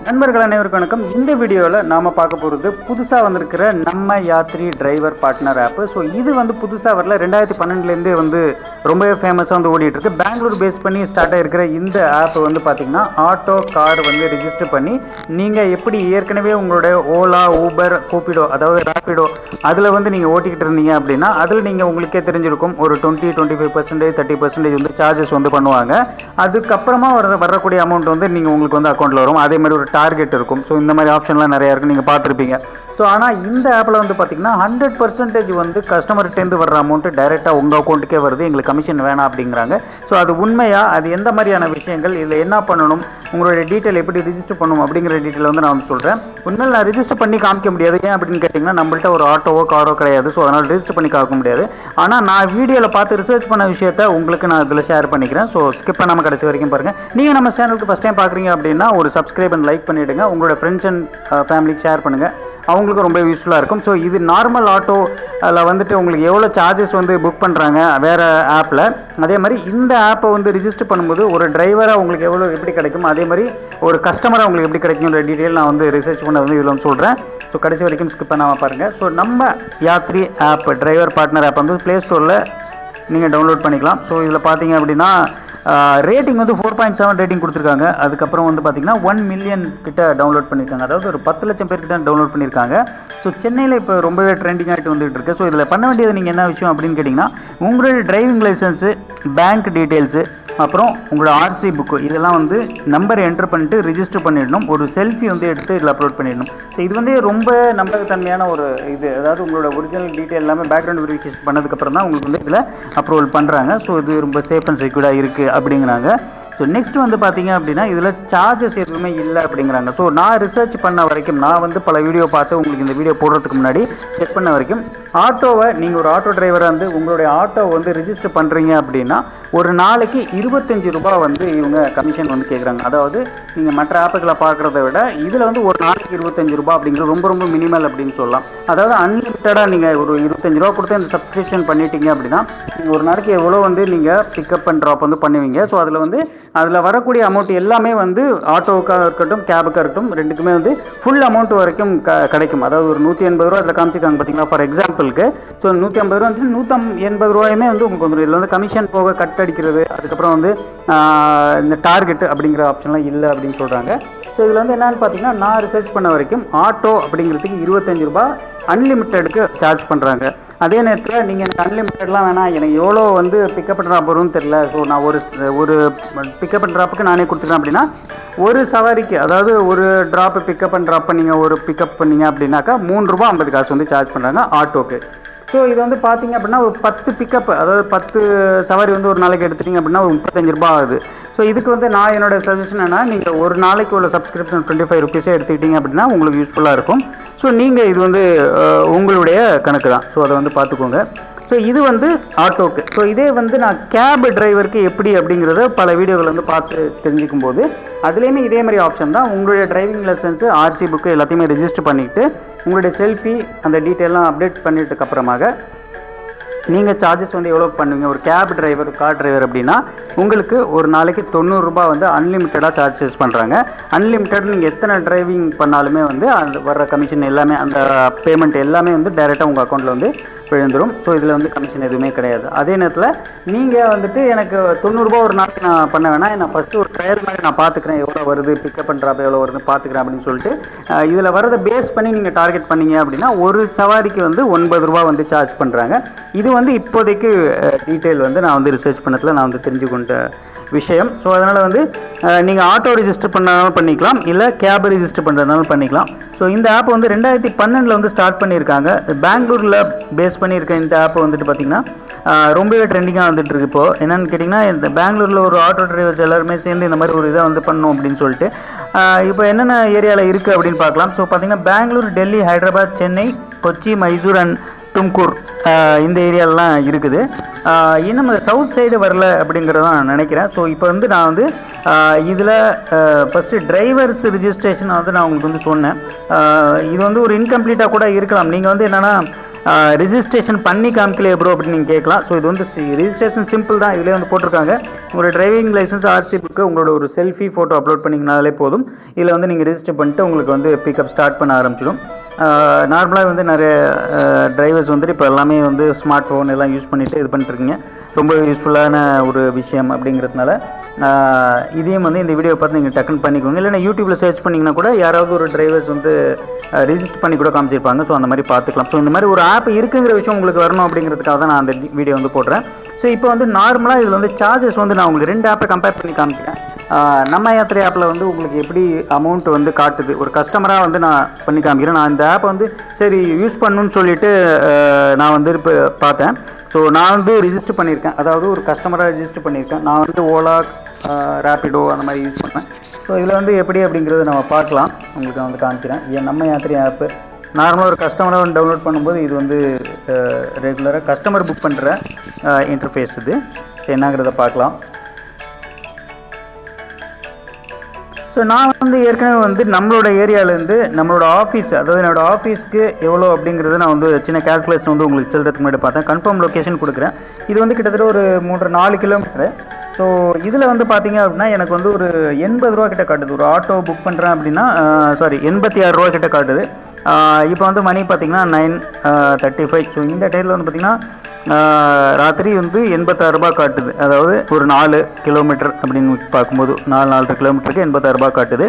நண்பர்கள் அனைவருக்கும் வணக்கம். இந்த வீடியோவில் நாம் பார்க்க போகிறது புதுசாக வந்திருக்கிற நம்ம யாத்ரி டிரைவர் பார்ட்னர் ஆப்பு. ஸோ இது வந்து புதுசாக வரல, 2012லேருந்தே வந்து ரொம்பவே ஃபேமஸாக வந்து ஓடிட்டு இருக்கு. பெங்களூர் பேஸ் பண்ணி ஸ்டார்ட் ஆகிருக்கிற இந்த ஆப் வந்து பார்த்தீங்கன்னா ஆட்டோ கார் வந்து ரிஜிஸ்டர் பண்ணி நீங்கள் எப்படி ஏற்கனவே உங்களுடைய ஓலா, ஊபர், கூப்பிடோ அதாவது ரேப்பிடோ அதில் வந்து நீங்கள் ஓட்டிக்கிட்டு இருந்தீங்க அப்படின்னா அதில் நீங்கள் உங்களுக்கே தெரிஞ்சிருக்கும் ஒரு 20-25%, 30% வந்து சார்ஜஸ் வந்து பண்ணுவாங்க. அதுக்கப்புறமா வரக்கூடிய அமௌண்ட் வந்து நீங்கள் உங்களுக்கு வந்து அக்கௌண்ட்டில் வரும். அதே மாதிரி ஒரு டார்கெட் இருக்கும். ஸோ இந்த மாதிரி ஆப்ஷன்லாம் நிறையா இருக்குது, நீங்கள் பார்த்துருப்பீங்க. ஸோ ஆனால் இந்த ஆப்பில் வந்து பார்த்தீங்கன்னா 100% வந்து கஸ்டமர்கிட்டேருந்து வர்ற அமௌண்ட்டு டைரெக்டாக உங்கள் அக்கௌண்ட்டுக்கே வருது, எங்களுக்கு கமிஷன் வேணாம் அப்படிங்கிறாங்க. ஸோ அது உண்மையாக, அது எந்த மாதிரியான விஷயங்கள், இதில் என்ன பண்ணணும், உங்களுடைய டீட்டெயில் எப்படி ரிஜிஸ்டர் பண்ணணும் அப்படிங்கிற டீட்டெயில் வந்து நான் வந்து சொல்கிறேன். உண்மையில் நான் ரிஜிஸ்டர் பண்ணி காமிக்க முடியாது. ஏன் அப்படின்னு கேட்டிங்கன்னா நம்மள்ட்ட ஒரு ஆட்டோவோ காரோ கிடையாது. ஸோ அதனால் ரிஜிஸ்டர் பண்ணி காமிக்க முடியாது. ஆனால் நான் வீடியோவில் பார்த்து ரிசர்ச் பண்ண விஷயத்தை உங்களுக்கு நான் இதில் ஷேர் பண்ணிக்கிறேன். ஸோ ஸ்கிப் பண்ணாமல் கடைசி வரைக்கும் பாருங்கள். நீங்கள் நம்ம சேனலுக்கு ஃபஸ்ட் டைம் பார்க்குறீங்க அப்படின்னா ஒரு சப்ஸ்கிரைப் அண்ட் லைக் பண்ணிவிடுங்க. உங்களோட ஃப்ரெண்ட்ஸ் அண்ட் ஃபேமிலிக்கு ஷேர் பண்ணுங்கள், அவங்களுக்கு ரொம்ப யூஸ்ஃபுல்லாக இருக்கும். ஸோ இது நார்மல் ஆட்டோவில் வந்துட்டு உங்களுக்கு எவ்வளோ சார்ஜஸ் வந்து புக் பண்ணுறாங்க வேறு ஆப்பில், அதே மாதிரி இந்த ஆப்பை வந்து ரிஜிஸ்டர் பண்ணும்போது ஒரு டிரைவராக உங்களுக்கு எவ்வளோ எப்படி கிடைக்கும், அதே மாதிரி ஒரு கஸ்டமராக உங்களுக்கு எப்படி கிடைக்கும்ன்ற டீட்டெயில் நான் வந்து ரிசர்ச் பண்ண வந்து இதில் வந்து சொல்கிறேன். ஸோ கடைசி வரைக்கும் ஸ்கிப் பண்ணாமல் பாருங்கள். So Namma Yatri app driver partner app வந்து ப்ளே ஸ்டோரில் நீங்கள் டவுன்லோட் பண்ணிக்கலாம். ஸோ இதில் பார்த்தீங்க அப்படின்னா ரேட்டிங் வந்து 4.7 ரேட்டிங் கொடுத்துருக்காங்க. அதுக்கப்புறம் வந்து பார்த்தீங்கன்னா 1 மில்லியன் கிட்ட டவுன்லோட் பண்ணியிருக்காங்க, அதாவது ஒரு 10 லட்சம் பேர்கிட்ட டவுன்லோட் பண்ணியிருக்காங்க. ஸோ சென்னையில் இப்போ ரொம்பவே ட்ரெண்டிங் ஆகிட்டு வந்துட்டு இருக்கு. ஸோ இதில் பண்ண வேண்டியது நீங்கள் என்ன விஷயம் அப்படின்னு கேட்டிங்கன்னா, உங்களுடைய டிரைவிங் லைசன்ஸு, பேங்க் டீட்டெயில்ஸு, அப்புறம் உங்களோட ஆர்சி புக்கு இதெல்லாம் வந்து நம்பரை என்டர் பண்ணிட்டு ரிஜிஸ்டர் பண்ணிடணும். ஒரு செல்ஃபி வந்து எடுத்து இதில் அப்லோட் பண்ணிடணும். ஸோ இது வந்து ரொம்ப நம்பகத்தன்மையான ஒரு இது, அதாவது உங்களோட ஒரிஜினல் டீட்டெயில் எல்லாமே பேக்ரவுண்ட் வெரிஃபிகேஷன் பண்ணதுக்கப்புறம் தான் உங்களுக்கு வந்து இதில் அப்ரூவல் பண்ணுறாங்க. ஸோ இது ரொம்ப சேஃப் அண்ட் செக்யூர்டாக இருக்குது அப்படிங்கிறாங்க. ஸோ நெக்ஸ்ட் வந்து பார்த்தீங்க அப்படின்னா இதில் சார்ஜஸ் எதுவுமே இல்லை அப்படிங்கிறாங்க. ஸோ நான் ரிசர்ச் பண்ண வரைக்கும், நான் வந்து பல வீடியோ பார்த்து உங்களுக்கு இந்த வீடியோ போடுறதுக்கு முன்னாடி செக் பண்ண வரைக்கும், ஆட்டோவை நீங்கள் ஒரு ஆட்டோ டிரைவராக வந்து உங்களுடைய ஆட்டோவை வந்து ரிஜிஸ்டர் பண்ணுறீங்க அப்படின்னா ஒரு நாளைக்கு 25 ரூபாய் வந்து இவங்க கமிஷன் வந்து கேட்குறாங்க. அதாவது நீங்கள் மற்ற ஆப்புகளை பார்க்குறத விட இதில் வந்து ஒரு நாளைக்கு 25 ரூபாய் அப்படிங்கிறது ரொம்ப ரொம்ப மினிமல் அப்படின்னு சொல்லலாம். அதாவது அன்லிமிட்டடாக நீங்கள் ஒரு 25 ரூபா கொடுத்து இந்த சப்ஸ்கிரிப்ஷன் பண்ணிட்டீங்க அப்படின்னா ஒரு நாளைக்கு எவ்வளோ வந்து நீங்கள் பிக்கப் அண்ட் ட்ராப் வந்து பண்ணுவீங்க. ஸோ அதில் வரக்கூடிய அமௌண்ட் எல்லாமே வந்து ஆட்டோவுக்காக இருக்கட்டும், கேபுக்காக இருக்கட்டும், ரெண்டுக்குமே வந்து ஃபுல் அமௌண்ட் வரைக்கும் கிடைக்கும். அதாவது ஒரு 180 ரூபா அதில் காமிச்சிருக்காங்க பார்த்தீங்களா, ஃபார் எக்ஸாம்பிளுக்கு. ஸோ 150 ரூபா வந்து 180 ரூபாயுமே வந்து உங்களுக்கு வந்துடும். இதில் வந்து கமிஷன் போக கட் அடிக்கிறது, அதுக்கப்புறம் வந்து இந்த டார்கெட் அப்படிங்கிற ஆப்ஷன்லாம் இல்லை அப்படின்னு சொல்கிறாங்க. ஸோ இதில் வந்து என்னென்னு பார்த்தீங்கன்னா, நான் ரிசர்ச் பண்ண வரைக்கும் ஆட்டோ அப்படிங்கிறதுக்கு 25 ரூபா அன்லிமிட்டெடுக்கு சார்ஜ் பண்ணுறாங்க. அதே நேரத்தில் நீங்கள் எனக்கு அன்லிமிட்டட்லாம் வேணாம், எனக்கு எவ்வளோ வந்து பிக்கப் அண்ட் ட்ராப் வரும்னு தெரில, ஸோ நான் ஒரு பிக்கப் அண்ட் ட்ராப்புக்கு நானே கொடுத்துக்கிறேன் அப்படின்னா ஒரு சவாரிக்கு, அதாவது ஒரு ட்ராப்பு பிக்கப் அண்ட் ட்ராப் பண்ணிங்க, ஒரு பிக்கப் பண்ணிங்க அப்படின்னாக்கா 3 ரூபா 50 காசு வந்து சார்ஜ் பண்ணுறாங்க ஆட்டோக்கு. ஸோ இது வந்து பார்த்தீங்க அப்படின்னா ஒரு 10 பிக்கப், அதாவது 10 சவாரி வந்து ஒரு நாளைக்கு எடுத்துட்டிங்க அப்படின்னா ஒரு 35 ரூபா ஆகுது. ஸோ இதுக்கு வந்து நான் என்னோடய சஜஷன் என்ன, நீங்கள் ஒரு நாளைக்கு உள்ள சப்ஸ்கிரிப்ஷன் 25 ருபீஸே எடுத்துக்கிட்டிங்க அப்படின்னா உங்களுக்கு யூஸ்ஃபுல்லாக இருக்கும். ஸோ நீங்கள் இது வந்து உங்களுடைய கணக்கு தான். ஸோ அதை வந்து பார்த்துக்கோங்க. ஸோ இது வந்து ஆட்டோக்கு. ஸோ இதே வந்து நான் கேப் டிரைவருக்கு எப்படி அப்படிங்கிறத பல வீடியோவில் வந்து பார்த்து தெரிஞ்சுக்கும் போது அதுலேயுமே இதே மாதிரி ஆப்ஷன் தான். உங்களுடைய டிரைவிங் லைசன்ஸு, ஆர்சி புக்கு எல்லாத்தையுமே ரிஜிஸ்டர் பண்ணிவிட்டு உங்களுடைய செல்ஃபி அந்த டீட்டெயிலாம் அப்டேட் பண்ணிட்டதுக்கப்புறமாக நீங்கள் சார்ஜஸ் வந்து எவ்வளோ பண்ணுவீங்க. ஒரு கேப் டிரைவர், கார் டிரைவர் அப்படின்னா உங்களுக்கு ஒரு நாளைக்கு 90 ரூபாய் வந்து அன்லிமிட்டடாக சார்ஜஸ் பண்ணுறாங்க. அன்லிமிட்டட் நீங்கள் எத்தனை டிரைவிங் பண்ணாலுமே வந்து அந்த வர்ற கமிஷன் எல்லாமே, அந்த பேமெண்ட் எல்லாமே வந்து டைரெக்டாக உங்கள் அக்கௌண்ட்டில் வந்து விழுந்துடும். ஸோ இதில் வந்து கமிஷன் எதுவுமே கிடையாது. அதே நேரத்தில் நீங்கள் வந்துட்டு எனக்கு 90 ரூபா ஒரு நாளைக்கு நான் பண்ண வேணாம், நான் ஃபஸ்ட்டு ஒரு ட்ரையல் மாதிரி நான் பார்த்துக்கிறேன், எவ்வளோ வருது பிக்கப் அண்ட் ட்ராப் எவ்வளோ வருது பார்த்துக்கிறேன் அப்படின்னு சொல்லிட்டு இதில் வரதை பேஸ் பண்ணி நீங்கள் டார்கெட் பண்ணீங்க அப்படின்னா ஒரு சவாரிக்கு வந்து 9 ரூபா வந்து சார்ஜ் பண்ணுறாங்க. இது வந்து இப்போதைக்கு டீட்டெயில் வந்து நான் வந்து ரிசர்ச் பண்ணதில் நான் வந்து தெரிஞ்சு கொண்ட விஷயம். ஸோ அதனால் வந்து நீங்கள் ஆட்டோ ரிஜிஸ்டர் பண்ணாலும் பண்ணிக்கலாம், இல்லை கேப் ரிஜிஸ்டர் பண்ணுறதுனாலும் பண்ணிக்கலாம். ஸோ இந்த ஆப் வந்து 2012 வந்து ஸ்டார்ட் பண்ணியிருக்காங்க. பெங்களூரில் பேஸ் பண்ணியிருக்க இந்த ஆப் வந்துட்டு பார்த்திங்கன்னா ரொம்பவே ட்ரெண்டிங்காக வந்துட்டு இருக்கு. இப்போது என்னென்னு கேட்டிங்கன்னா, இந்த பெங்களூரில் ஒரு ஆட்டோ டிரைவர்ஸ் எல்லாருமே சேர்ந்து இந்த மாதிரி ஒரு இதை வந்து பண்ணணும் அப்படின்னு சொல்லிட்டு இப்போ என்னென்ன ஏரியாவில் இருக்குது அப்படின்னு பார்க்கலாம். ஸோ பார்த்திங்கன்னா பெங்களூர், டெல்லி, ஹைதராபாத், சென்னை, கொச்சி, மைசூர் அண்ட் தும்கூர் இந்த ஏரியாலெலாம் இருக்குது. இன்னும் சவுத் சைடு வரல அப்படிங்கிறதான் நான் நினைக்கிறேன். ஸோ இப்போ வந்து நான் வந்து இதில் ஃபஸ்ட்டு டிரைவர்ஸ் ரிஜிஸ்ட்ரேஷன் வந்து நான் உங்களுக்கு வந்து சொன்னேன். இது வந்து ஒரு இன்கம்ப்ளீட்டாக கூட இருக்கலாம். நீங்கள் வந்து என்னென்னா ரிஜிஸ்ட்ரேஷன் பண்ணி காமிக்கலையே ப்ரோ அப்படின்னு நீங்கள் கேட்கலாம். ஸோ இது வந்து ரிஜிஸ்ட்ரேஷன் சிம்பிள் தான். இதிலே வந்து போட்டிருக்காங்க உங்களோட டிரைவிங் லைசன்ஸ் ஆர்சி புக்கு உங்களோட ஒரு செல்ஃபி ஃபோட்டோ அப்லோட் பண்ணிங்கனாலே போதும். இதில் வந்து நீங்கள் ரிஜிஸ்டர் பண்ணிட்டு உங்களுக்கு வந்து பிக்கப் ஸ்டார்ட் பண்ண ஆரம்பிச்சிடும். நார்மலாக வந்து நிறைய டிரைவர்ஸ் வந்துட்டு இப்போ எல்லாமே வந்து ஸ்மார்ட் ஃபோன் எல்லாம் யூஸ் பண்ணிவிட்டு இது பண்ணிட்டுருக்கீங்க. ரொம்ப யூஸ்ஃபுல்லான ஒரு விஷயம் அப்படிங்கிறதுனால இதையும் வந்து இந்த வீடியோ பார்த்து நீங்கள் டக்குன்னு பண்ணிக்கோங்க. இல்லைன்னா யூடியூப்பில் சர்ச் பண்ணிங்கன்னா கூட யாராவது ஒரு டிரைவர்ஸ் வந்து ரிஜிஸ்டர் பண்ணி கூட காமிச்சிருப்பாங்க. ஸோ அந்த மாதிரி பார்த்துக்கலாம். ஸோ இந்த மாதிரி ஒரு ஆப் இருக்குங்கிற விஷயம் உங்களுக்கு வரணும் அப்படிங்கிறதுக்காக தான் நான் அந்த வீடியோ வந்து போடுறேன். ஸோ இப்போ வந்து நார்மலாக இதில் வந்து சார்ஜஸ் வந்து நான் உங்களுக்கு 2 ஆப்பை கம்பேர் பண்ணி காமிக்கிறேன். நம்ம யாத்திரை ஆப்பில் வந்து உங்களுக்கு எப்படி அமௌண்ட் வந்து காட்டுது ஒரு கஸ்டமராக வந்து நான் பண்ணி காமிக்கிறேன். நான் இந்த ஆப்பை வந்து சரி யூஸ் பண்ணணும்னு சொல்லிவிட்டு நான் வந்து இப்போ பார்த்தேன். ஸோ நான் வந்து ரிஜிஸ்டர் பண்ணியிருக்கேன். அதாவது ஒரு கஸ்டமராக ரிஜிஸ்டர் பண்ணியிருக்கேன். நான் வந்து ஓலா, ரேப்பிடோ அந்த மாதிரி யூஸ் பண்ணேன். ஸோ இதில் வந்து எப்படி அப்படிங்கிறத நம்ம பார்க்கலாம். உங்களுக்கு நான் வந்து காமிக்கிறேன். நம்ம யாத்திரை ஆப்பு நார்மலாக ஒரு கஸ்டமராக வந்து டவுன்லோட் பண்ணும்போது இது வந்து ரெகுலராக கஸ்டமர் புக் பண்ணுற இன்டர்ஃபேஸ் இது. ஸோ என்னங்கிறத பார்க்கலாம். ஸோ நான் வந்து ஏற்கனவே வந்து நம்மளோட ஏரியாவிலேருந்து நம்மளோட ஆஃபீஸ், அதாவது என்னோடய ஆஃபீஸ்க்கு எவ்வளோ அப்படிங்கிறது நான் வந்து சின்ன கேல்குலேஷன் வந்து உங்களுக்கு சொல்கிறதுக்கு முன்னாடி பார்த்தேன். கன்ஃபார்ம் லொக்கேஷன் கொடுக்குறேன். இது வந்து கிட்டத்தட்ட ஒரு 3-4 கிலோமீட்டரு. ஸோ இதில் வந்து பார்த்தீங்க அப்படின்னா எனக்கு வந்து ஒரு 80 ரூபா கிட்ட காட்டுது. ஒரு ஆட்டோ புக் பண்ணுறேன் அப்படின்னா 86 ரூபா கிட்ட காட்டுது. இப்போ வந்து மணி பார்த்திங்கன்னா 9:35. ஸோ இந்த டைமில் வந்து பார்த்திங்கன்னா ராத்திரி வந்து 86 ரூபா காட்டுது. அதாவது ஒரு 4 கிலோமீட்டர் அப்படின்னு பார்க்கும்போது 4-4.5 கிலோமீட்டருக்கு 86 ரூபா காட்டுது.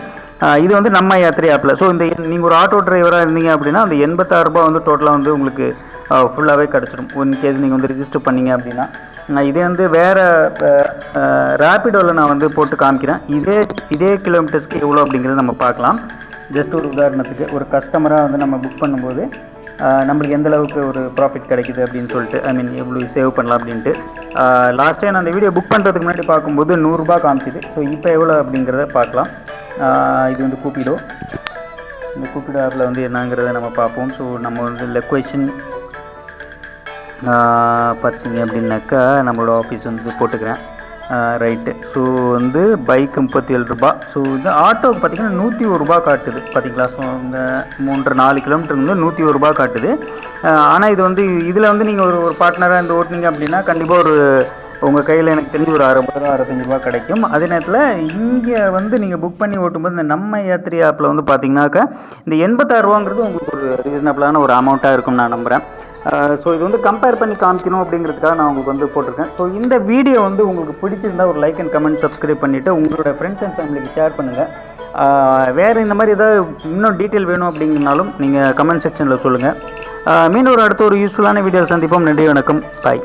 இது வந்து நம்ம யாத்திரை ஆப்பில். ஸோ இந்த நீங்கள் ஒரு ஆட்டோ டிரைவராக இருந்தீங்க அப்படின்னா அந்த 86 ரூபா வந்து டோட்டலாக வந்து உங்களுக்கு ஃபுல்லாகவே கிடச்சிடும். இன்கேஸ் நீங்கள் வந்து ரிஜிஸ்டர் பண்ணிங்க அப்படின்னா. இதே வந்து வேறு ரேப்பிடோவில் நான் வந்து போட்டு காமிக்கிறேன். இதே கிலோமீட்டர்ஸ்க்கு எவ்வளோ அப்படிங்கிறத நம்ம பார்க்கலாம். ஜஸ்ட் ஒரு உதாரணத்துக்கு ஒரு கஸ்டமராக வந்து நம்ம புக் பண்ணும்போது நம்மளுக்கு எந்த அளவுக்கு ஒரு ப்ராஃபிட் கிடைக்குது அப்படின்னு சொல்லிட்டு எவ்வளோ சேவ் பண்ணலாம் அப்படின்ட்டு. லாஸ்ட் டைம் நான் அந்த வீடியோ புக் பண்ணுறதுக்கு முன்னாடி பார்க்கும்போது 100 ரூபா காமிச்சிது. ஸோ இப்போ எவ்வளோ அப்படிங்கிறத பார்க்கலாம். இது வந்து கூப்பிடோ. இந்த கூப்பிடோ ஆப்பில் வந்து என்னங்கிறத நம்ம பார்ப்போம். ஸோ நம்ம வந்து லொக்கேஷன் பார்த்தீங்க அப்படின்னாக்கா நம்மளோட ஆஃபீஸ் வந்து போட்டுக்கிறேன். ரைட்டு. ஸோ வந்து பைக்கு 37 ரூபா. ஸோ இது ஆட்டோவுக்கு பார்த்திங்கன்னா 101 ரூபா காட்டுது பார்த்தீங்களா. ஸோ இந்த 3-4 கிலோமீட்டருக்கு வந்து 101 ரூபா காட்டுது. ஆனால் இது வந்து இதில் வந்து நீங்கள் ஒரு பார்ட்னராக இருந்து ஓட்டினீங்க அப்படின்னா கண்டிப்பாக ஒரு உங்கள் கையில் எனக்கு தெரிஞ்சு ஒரு 60-65 ரூபா கிடைக்கும். அதே நேரத்தில் இங்கே வந்து நீங்கள் புக் பண்ணி ஓட்டும்போது இந்த நம்ம யாத்திரை ஆப்பில் வந்து பார்த்தீங்கன்னாக்கா இந்த 86 ரூபாங்கிறது உங்களுக்கு ஒரு ரீசனபிளான ஒரு அமௌண்ட்டாக இருக்கும்னு நான் நம்புகிறேன். ஸோ இது வந்து கம்பேர் பண்ணி காமிக்கணும் அப்படிங்கிறதுக்காக நான் உங்களுக்கு வந்து போட்டிருக்கேன். ஸோ இந்த வீடியோ வந்து உங்களுக்கு பிடிச்சிருந்தால் ஒரு லைக் அண்ட் கமெண்ட் சப்ஸ்கிரைப் பண்ணிவிட்டு உங்களோட ஃப்ரெண்ட்ஸ் அண்ட் ஃபேமிலிக்கு ஷேர் பண்ணுங்கள். வேறு இந்த மாதிரி ஏதாவது இன்னும் டீட்டெயில் வேணும் அப்படிங்கனாலும் நீங்கள் கமெண்ட் செக்ஷனில் சொல்லுங்கள். மீண்டும் அடுத்த ஒரு யூஸ்ஃபுல்லான வீடியோ சந்திப்போம். நன்றி, வணக்கம், பாய்.